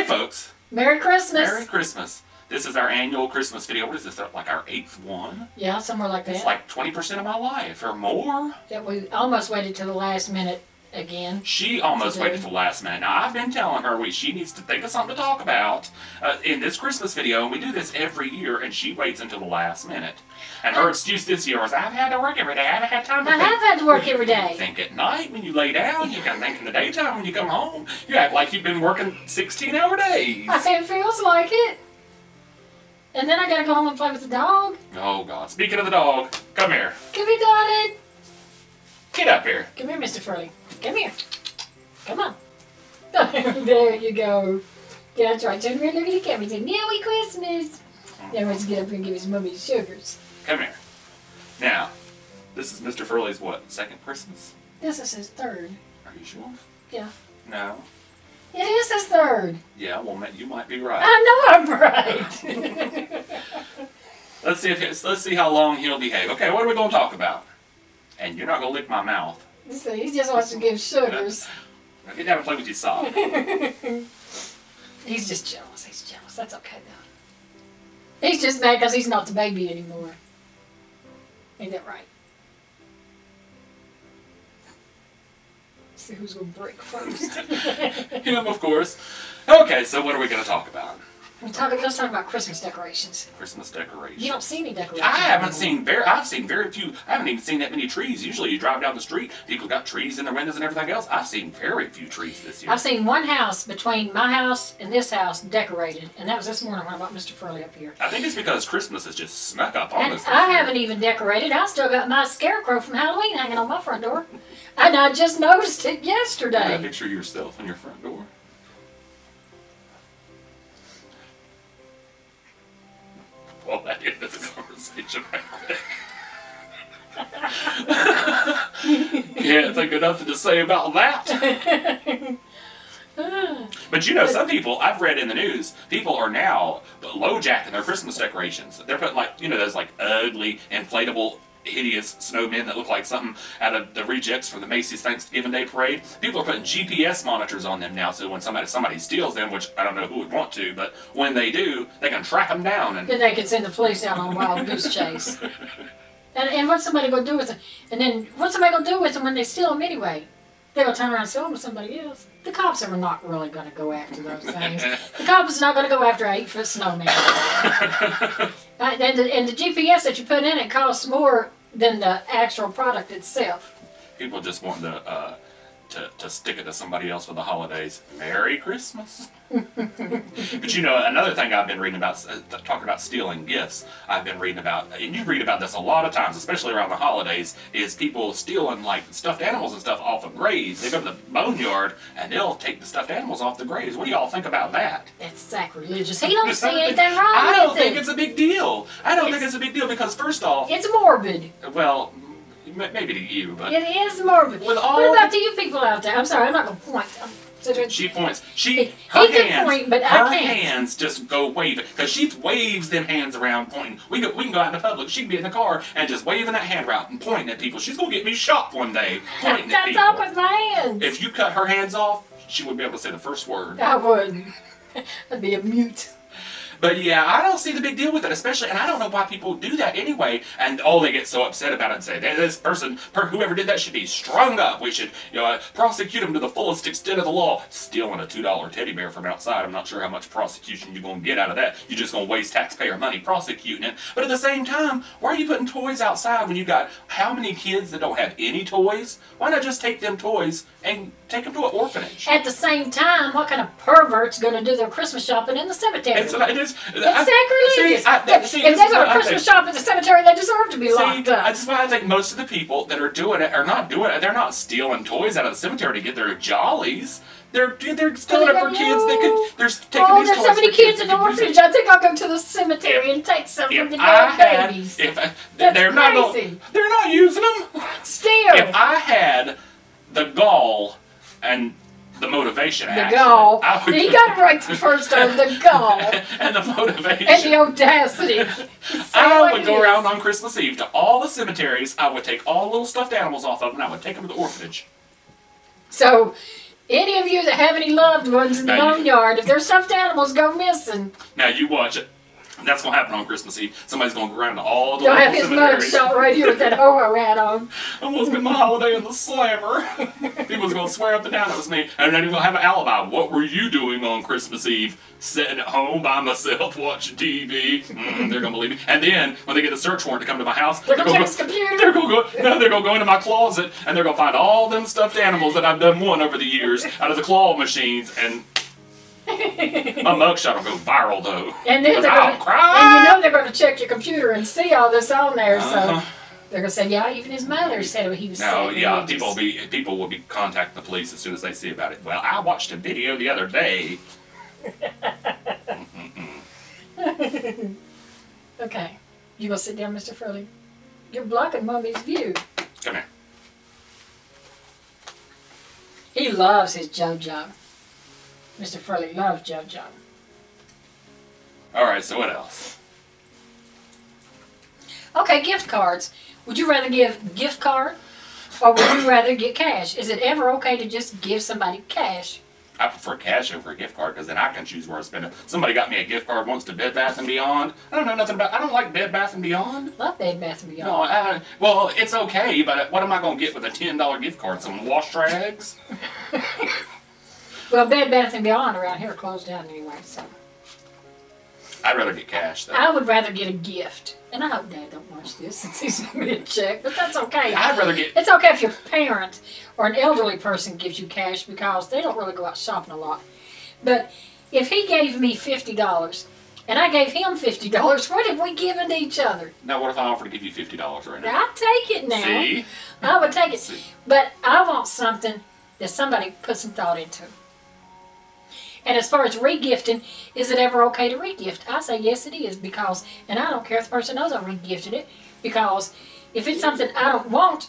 folks. Merry Christmas. Merry Christmas. This is our annual Christmas video. What is this, like our 8th one? Yeah, somewhere like that. It's like 20% of my life or more. That we almost waited till the last minute again. She almost waited till the last minute. Now, I've been telling her she needs to think of something to talk about in this Christmas video, and we do this every year, and she waits until the last minute. And her excuse this year was, I've had to work every day. I haven't had time to think. I have had to work every day. Think at night when you lay down. You can think in the daytime when you come home. You act like you've been working 16-hour days. It feels like it. And then I gotta go home and play with the dog. Oh, God. Speaking of the dog, come here. Come here, darling. Get up here. Come here, Mr. Furley. Come here. Come on. There you go. Yeah, that's right. Turn around, look at the camera and say, Merry Christmas. Then let's get up here and give his mummy sugars. Come here. Now, this is Mr. Furley's what? Second Christmas? This is his third. Are you sure? Yeah. No. It is his third. Yeah, well, you might be right. I know I'm right. Let's see how long he'll behave. Okay, what are we going to talk about? And you're not going to lick my mouth. So he just wants to give sugars. Get down and play with your sock. He's just jealous. He's jealous. That's okay, though. He's just mad because he's not the baby anymore. Ain't that right? See who's going to break first. Him, of course. Okay, so what are we going to talk about? Let's talk about Christmas decorations. Christmas decorations. You don't see any decorations. I've seen very few. I haven't even seen that many trees. Usually you drive down the street, people got trees in their windows and everything else. I've seen very few trees this year. I've seen one house between my house and this house decorated, and that was this morning when I brought Mr. Furley up here. I think it's because Christmas has just snuck up on us. I haven't even decorated. I still got my scarecrow from Halloween hanging on my front door. And I just noticed it yesterday. You picture yourself on your front door. Well, that ended the conversation right quick. Can't think of nothing to say about that. But you know, some people, I've read in the news, people are now low-jacking their Christmas decorations. They're putting those ugly, inflatable, hideous snowmen that look like something out of the rejects from the Macy's Thanksgiving Day Parade. People are putting GPS monitors on them now, so when somebody steals them, which I don't know who would want to, but when they do, they can track them down. And then they can send the police out on a wild goose chase. And what's somebody going to do with them? And then what's somebody going to do with them when they steal them anyway? They're going to turn around and sell them to somebody else. The cops are not really going to go after those things. The cops is not going to go after an 8-foot snowman. And the GPS that you put in it costs more than the actual product itself. People just want to stick it to somebody else for the holidays. Merry Christmas. But you know, another thing I've been reading about, talking about stealing gifts, I've been reading about, and you read about this a lot of times, especially around the holidays, is people stealing like stuffed animals and stuff off of graves. They go to the boneyard and they'll take the stuffed animals off the graves. What do y'all think about that? That's sacrilegious. He don't see anything wrong with it. I don't think it's a big deal. I don't think it's a big deal because first off, it's morbid. Well, maybe to you, but it is morbid. What about to you people out there? I'm sorry, I'm not going to point. She points. Her hands just go waving because she waves them hands around, pointing. We can go out in the public. She can be in the car and just waving that hand around and pointing at people. She's gonna get me shot one day. Pointing at people. That's all with my hands. If you cut her hands off, she wouldn't be able to say the first word. I would. I'd be a mute. But yeah, I don't see the big deal with it, especially, and I don't know why people do that anyway. And they get so upset about it and say, this person, whoever did that should be strung up. We should, prosecute them to the fullest extent of the law. Stealing a $2 teddy bear from outside, I'm not sure how much prosecution you're going to get out of that. You're just going to waste taxpayer money prosecuting it. But at the same time, why are you putting toys outside when you got how many kids that don't have any toys? Why not just take them toys and take them to an orphanage? At the same time, what kind of pervert's going to do their Christmas shopping in the cemetery? It's sacrilegious. If they go to Christmas shop at the cemetery, they deserve to be locked up. That's why I think most of the people that are doing it are not doing it. They're not stealing toys out of the cemetery to get their jollies. They're stealing it for kids. They're taking these toys. There's so many kids in the orphanage. I think I'll go to the cemetery and take some from the dead babies. They're not using them. Still, if I had the gall and the motivation, the gall. You got to write the first time. The gall and the motivation and the audacity. I would go around on Christmas Eve to all the cemeteries. I would take all the little stuffed animals off of them, and I would take them to the orphanage. So Any of you that have any loved ones in the boneyard, if their stuffed animals go missing. Now you watch it. That's going to happen on Christmas Eve. Somebody's going to go around to all the Don't have his cemeteries. mug shot right here with that ho-ho hat on. I'm going to spend my holiday in the slammer. People's going to swear up and down it was me. And then you're going to have an alibi. What were you doing on Christmas Eve? Sitting at home by myself watching TV. They're going to believe me. And then, when they get a search warrant to come to my house, they're going to check his computer. They're going to go into my closet, and they're going to find all them stuffed animals that I've done one over the years out of the claw machines, and my mugshot will go viral though. And then I'll cry. And you know they're going to check your computer and see all this on there, so they're going to say, yeah, even his mother said he was No, sick. yeah, people will be contacting the police as soon as they see about it. Well, I watched a video the other day. Okay, you gonna sit down, Mr. Furley? You're blocking Mommy's view. Come here. He loves his JoJo. Mr. Furley loves JoJo. All right, so what else? Okay, gift cards. Would you rather give gift card or would you rather get cash? Is it ever okay to just give somebody cash? I prefer cash over a gift card because then I can choose where I spend it. Somebody got me a gift card once to Bed Bath & Beyond. I don't know nothing about. I don't like Bed Bath & Beyond. Love Bed Bath & Beyond. No, well, it's okay, but what am I going to get with a $10 gift card? Some wash rags? Well, Bed Bath & Beyond around here closed down anyway, so. I'd rather get cash, though. I would rather get a gift. And I hope Dad don't watch this since he sent me a check, but that's okay. I'd rather get... It's okay if your parent or an elderly person gives you cash because they don't really go out shopping a lot. But if he gave me $50 and I gave him $50, what have we given to each other? Now, what if I offer to give you $50 right now? I'd take it now. See? I would take it. See? But I want something that somebody put some thought into. And as far as regifting, is it ever okay to regift? I say yes it is because, and I don't care if the person knows I regifted it, because if it's something I don't want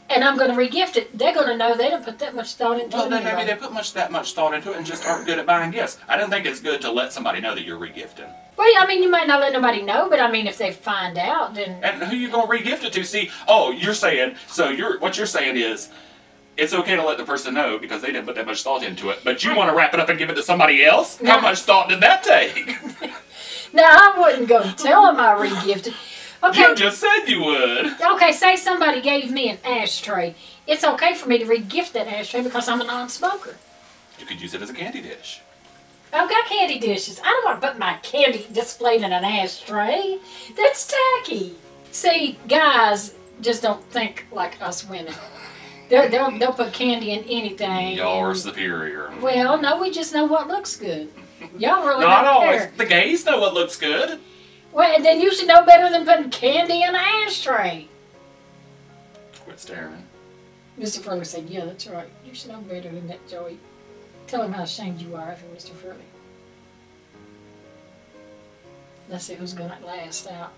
and I'm going to regift it, they're going to know they didn't put that much thought into it. Well, then maybe they put that much thought into it and just aren't good at buying gifts. I don't think it's good to let somebody know that you're regifting. Well, I mean, you might not let nobody know, but I mean, if they find out, then... And who you going to regift it to? See, you're saying, what you're saying is, it's okay to let the person know because they didn't put that much thought into it, but you want to wrap it up and give it to somebody else? No. How much thought did that take? Now, I wouldn't go tell them I regifted. Okay. You just said you would. Okay, say somebody gave me an ashtray. It's okay for me to regift that ashtray because I'm a non-smoker. You could use it as a candy dish. I've got candy dishes. I don't want to put my candy displayed in an ashtray. That's tacky. See, guys just don't think like us women. They'll put candy in anything. Y'all are superior. Well, no, we just know what looks good. Y'all really Not don't always. care. The gays know what looks good. Well, and then you should know better than putting candy in an ashtray. Quit staring. Mr. Furley said, yeah, that's right. You should know better than that, Joey. Tell him how ashamed you are of him, Mr. Furley. Let's see who's going to last out.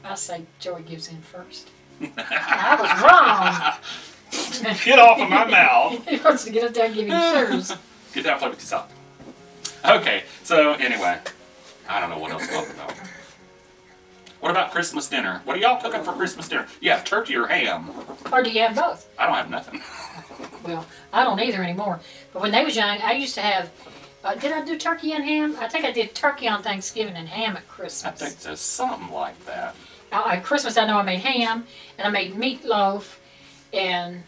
I say Joey gives in first. I was wrong. Get off of my mouth. He wants to get up there and give him shoes. Get down, play with yourself. Okay, so anyway, I don't know what else to talk about. What about Christmas dinner? What are y'all cooking for Christmas dinner? You have turkey or ham? Or do you have both? I don't have nothing. Well, I don't either anymore. But when they was young, I used to have, did I do turkey and ham? I think I did turkey on Thanksgiving and ham at Christmas. I think there's something like that. At Christmas, I know I made ham, and I made meatloaf, and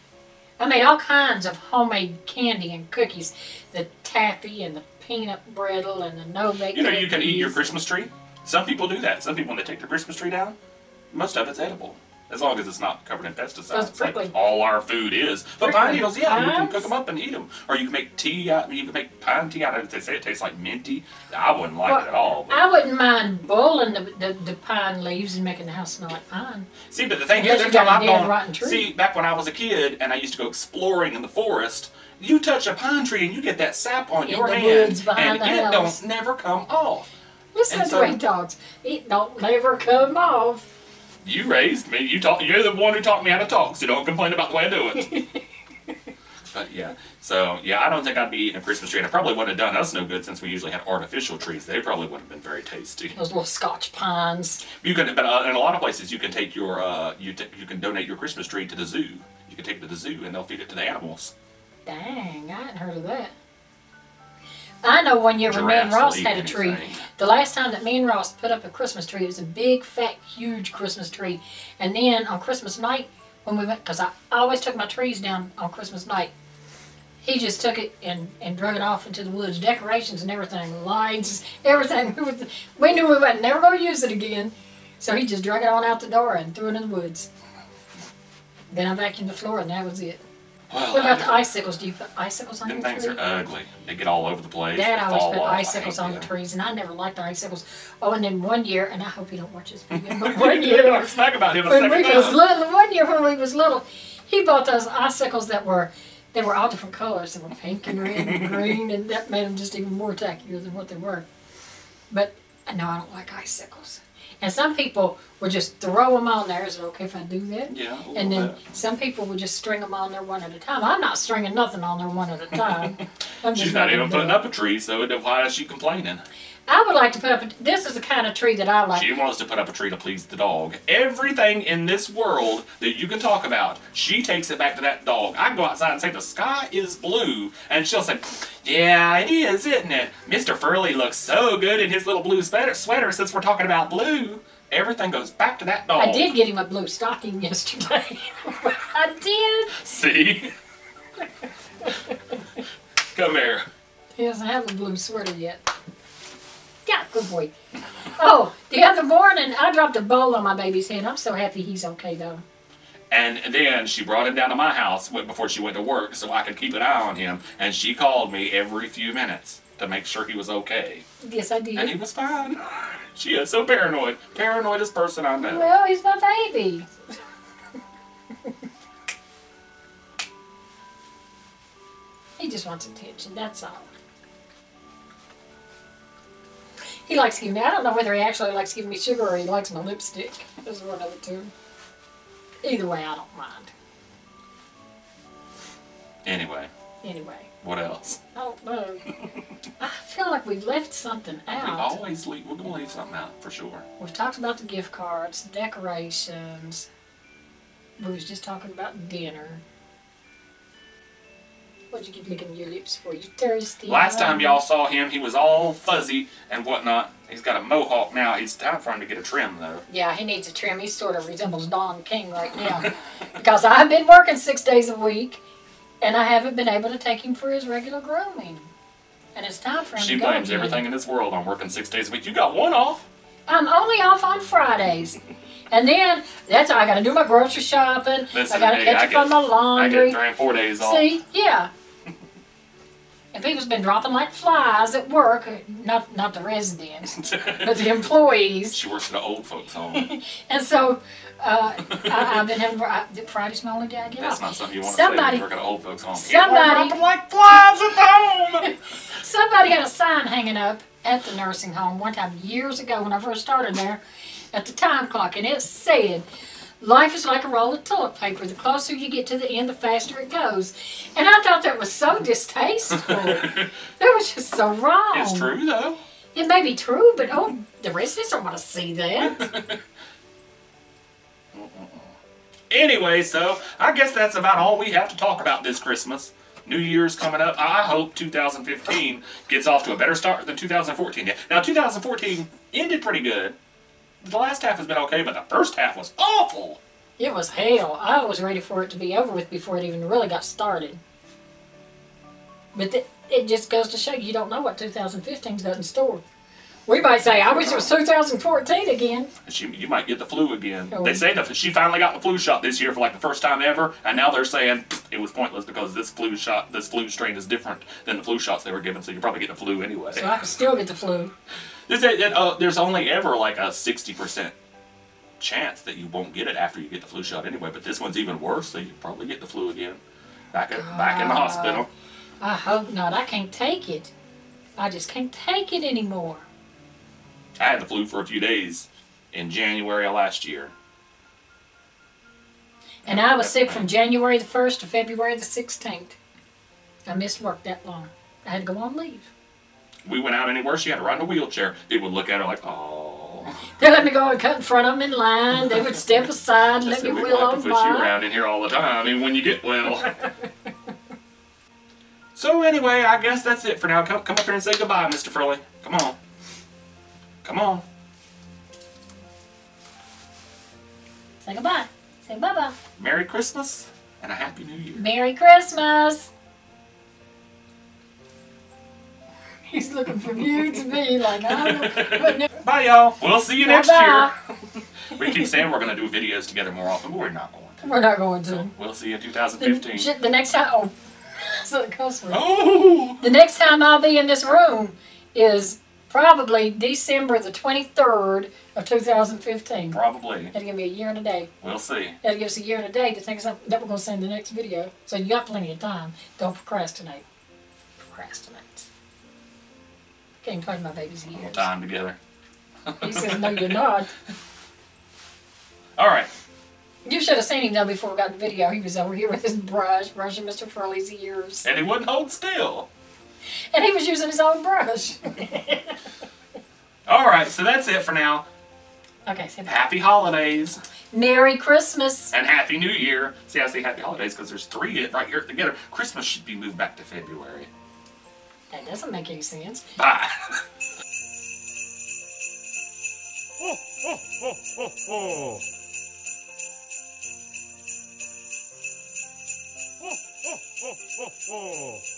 I made all kinds of homemade candy and cookies. The taffy and the peanut brittle and the no-bake You know you can eat your cookies. Christmas tree? Some people do that. Some people, when they take their Christmas tree down, most of it's edible. As long as it's not covered in pesticides, like all our food is. But pine needles, yeah, you can cook them up and eat them. Or you can make tea out, you can make pine tea out of it. They say it tastes like minty. I wouldn't like it at all. But. I wouldn't mind boiling the pine leaves and making the house smell like pine. See, but the thing is, every time I've gone, see, back when I was a kid and I used to go exploring in the forest, you touch a pine tree and you get that sap on your hand, and it don't never come off. Listen to the way he talks. It don't never come off. You raised me. You're the one who taught me how to talk, so don't complain about the way I do it. But yeah, so yeah, I don't think I'd be eating a Christmas tree, and I probably wouldn't have done us no good since we usually had artificial trees. They probably wouldn't have been very tasty. Those little Scotch pines. You can, but in a lot of places, you can take your you can donate your Christmas tree to the zoo. You can take it to the zoo, and they'll feed it to the animals. Dang, I hadn't heard of that. I know one year when me and Giraffes will Ross eat had a tree. anything. The last time that me and Ross put up a Christmas tree, it was a big, fat, huge Christmas tree. And then on Christmas night, when we went, because I always took my trees down on Christmas night, he just took it and drug it off into the woods. Decorations and everything, lights, everything. We knew we weren't never going to use it again. So he just drug it on out the door and threw it in the woods. Then I vacuumed the floor and that was it. Well, What about the icicles? Do you put icicles on them your things tree? are ugly. They get all over the place. Dad they always fall put off. I icicles hate on the them. trees, and I never liked the icicles. Oh, and then one year, and I hope you don't watch this video, but one year, Let's talk about him a when second we was time. little, one year when we was little, he bought those icicles that were, they were all different colors. They were pink and red and green, and that made them just even more tackier than what they were. But no, I don't like icicles. And some people would just throw them on there. Is it okay if I do that? Yeah, a little And then bit. some people would just string them on there one at a time. I'm not stringing nothing on there one at a time. I'm just She's not even gonna do putting it. up a tree, so why is she complaining? I would like to put up, this is the kind of tree that I like. She wants to put up a tree to please the dog. Everything in this world that you can talk about, she takes it back to that dog. I can go outside and say the sky is blue, and she'll say, yeah, it is, isn't it? Mr. Furley looks so good in his little blue sweater since we're talking about blue. Everything goes back to that dog. I did get him a blue stocking yesterday. I did. See? Come here. He doesn't have a blue sweater yet. Yeah, good boy. Oh, the other morning, I dropped a bowl on my baby's head. I'm so happy he's okay, though. And then she brought him down to my house before she went to work so I could keep an eye on him. And she called me every few minutes to make sure he was okay. Yes, I did. And he was fine. She is so paranoid. Paranoidest person I know. Well, he's my baby. He just wants attention, that's all. He likes giving me, I don't know whether he actually likes giving me sugar or he likes my lipstick. Those are one of the two. Either way, I don't mind. Anyway, what else? Oh, no. I feel like we've left something We out. always leave. We're going to leave something out for sure. We've talked about the gift cards, the decorations. We was just talking about dinner. What'd you keep licking your lips for? You thirsty? Last time y'all saw him, he was all fuzzy and whatnot. He's got a mohawk now. It's time for him to get a trim, though. Yeah, he needs a trim. He sort of resembles Don King right now. Because I've been working 6 days a week, and I haven't been able to take him for his regular grooming. And it's time for him She to go blames again. everything in this world on working 6 days a week. You got one off. I'm only off on Fridays. And then, that's how I got to do my grocery shopping. Listen, I got to hey, catch up on my I laundry. get 3 and 4 days off. See, yeah. And people's been dropping like flies at work. Not the residents, but the employees. She works at an old folks home. And so, I've been having, Friday's my only day I get That's off. not something you want to say when Somebody- you work at an old folks home. somebody- Dropping like flies at home. Somebody had a sign hanging up at the nursing home one time years ago when I first started there at the time clock, and it said, "Life is like a roll of toilet paper. The closer you get to the end, the faster it goes." And I thought that was so distasteful. That was just so wrong. It's true, though. It may be true, but oh, the residents don't want to see that. Anyway, so I guess that's about all we have to talk about this Christmas. New Year's coming up. I hope 2015 gets off to a better start than 2014 did. Now, 2014 ended pretty good. The last half has been okay, but the first half was awful. It was hell. I was ready for it to be over with before it even really got started. But it just goes to show you don't know what 2015's got in store. We might say, I wish it was 2014 again. You might get the flu again. Oh. They say that she finally got the flu shot this year for like the first time ever, and now they're saying it was pointless because this flu strain is different than the flu shots they were given, so you probably get the flu anyway. So I can still get the flu. There's only ever like a 60% chance that you won't get it after you get the flu shot anyway, but this one's even worse, so you probably get the flu again. Back in the hospital. I hope not. I can't take it. I just can't take it anymore. I had the flu for a few days in January of last year. And I was sick from January the 1st to February the 16th. I missed work that long. I had to go on leave. We went out anywhere, she had to ride in a wheelchair. People would look at her like, oh. They let me go and cut in front of them in line. They would step aside and let me We wheel don't have on to push you by. around in here all the time, even when you get well. So anyway, I guess that's it for now. Come up here and say goodbye, Mr. Furley. Come on. Come on. Say goodbye. Say bye-bye. Merry Christmas and a Happy New Year. Merry Christmas. He's looking from you to me like, I don't know. Bye, y'all. We'll see you next year. Bye-bye. We keep saying we're going to do videos together more often, but we're not going to. We're not going to. We'll see you in 2015. The next time, oh, so the cuss word. Oh! The next time I'll be in this room is probably December the 23rd of 2015. Probably. That'll give me a year and a day. We'll see. That'll give us a year and a day to think of that we're going to send the next video. So you got plenty of time. Don't procrastinate. Procrastinate. Can't even talk my baby's ears. Time together. He says, no, you're not. All right. You should have seen him though before we got the video. He was over here with his brush, brushing Mr. Furley's ears. And he wouldn't hold still. And he was using his own brush. All right, so that's it for now. Okay, say bye. Happy holidays. Merry Christmas. And Happy New Year. See, I say Happy Holidays because there's 3 right here together. Christmas should be moved back to February. That doesn't make any sense. Bye. Ho, ho, ho, ho, ho. Ho, ho, ho, ho, ho.